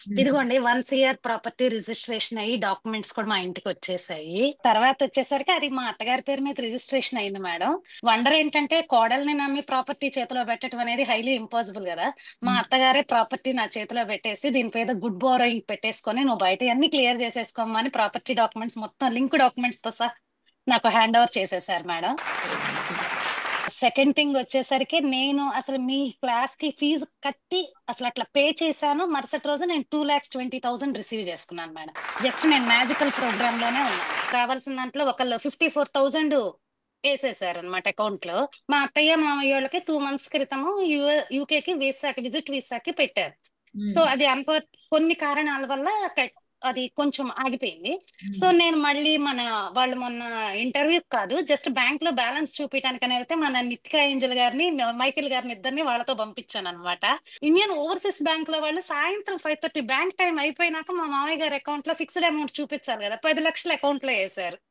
హ్మ్. ఇదిగోండి 1 year property registration అయ్యి డాక్యుమెంట్స్ కూడా మా ఇంటికొచ్చేసాయి. తర్వాతొచ్చేసరికి అది మా అత్తగారి పేరు మీద రిజిస్ట్రేషన్ అయింది మేడం. వండర్ ఏంటంటే కోడల్ని నమ్మి ప్రాపర్టీ చేతిలో పెట్టడం అనేది హైలీ ఇంపాసిబుల్ గదా! మా హ్మ్. అత్తగారే ప్రాపర్టీ నా చేతిలో పెట్టేసి దీని మీద గుడ్ బోరోయింగ్ పెట్టేసుకొని నువ్వు బయటయన్నీ క్లియర్ చేసేసుకోమ్మా అని ప్రాపర్టీ డాక్యుమెంట్స్ మొత్తం లింక్ డాక్యుమెంట్స్‌తో సహా నాకు హ్యాండ్ ఓవర్ చేసేసారు madam. Very nice. Second thing వచ్చేసరికి నేను అసలు మీ క్లాస్‌కి ఫీజు కట్టి అసలట్లా పే చేశాను. మరుసటి రోజు నేను 2,20,000 రిసీవ్ చేసుకున్నాను మేడం. జస్ట్ నేను మ్యాజికల్ ప్రోగ్రామ్‌లోనే ఉన్నాను. రావాల్సిన దాంట్లో ఒకళ్ళు 54,000 ఏసేసారనమాట అకౌంట్‌లో. మా అత్తయ్య, మామయ్యోళ్ళకి 2 మంత్స్ క్రితము యూకేకి విజిట్ వీసాకి పెట్టారు. సో, హ్మ్. అది కొన్ని కారణాల వల్ల అది కొంచెం ఆగిపోయింది. సో, హ్మ్. నేను మళ్ళీ వాళ్ళు మొన్న ఇంటర్వ్యూకి కాదు, జస్ట్ బ్యాంక్‌లో బ్యాలెన్స్ చూపియటానికని ఎళ్తే మన నిత్యా ఏంజెల్ గారిని, మైకేల్ గారిని ఇద్దరిని వాళ్ళతో పంపించాననమాట. ఇండియన్ ఓవర్‌సీస్ బ్యాంక్‌లో వాళ్ళు సాయంత్రం 5:30 బ్యాంక్ టైమ్ అయిపోయినాక మా మామయ్య గారి అకౌంట్‌లో ఫిక్స్డ్ అమౌంట్ చూపిచ్చాలి గదా! 10,00,000 అకౌంట్‌లో ఏశారు.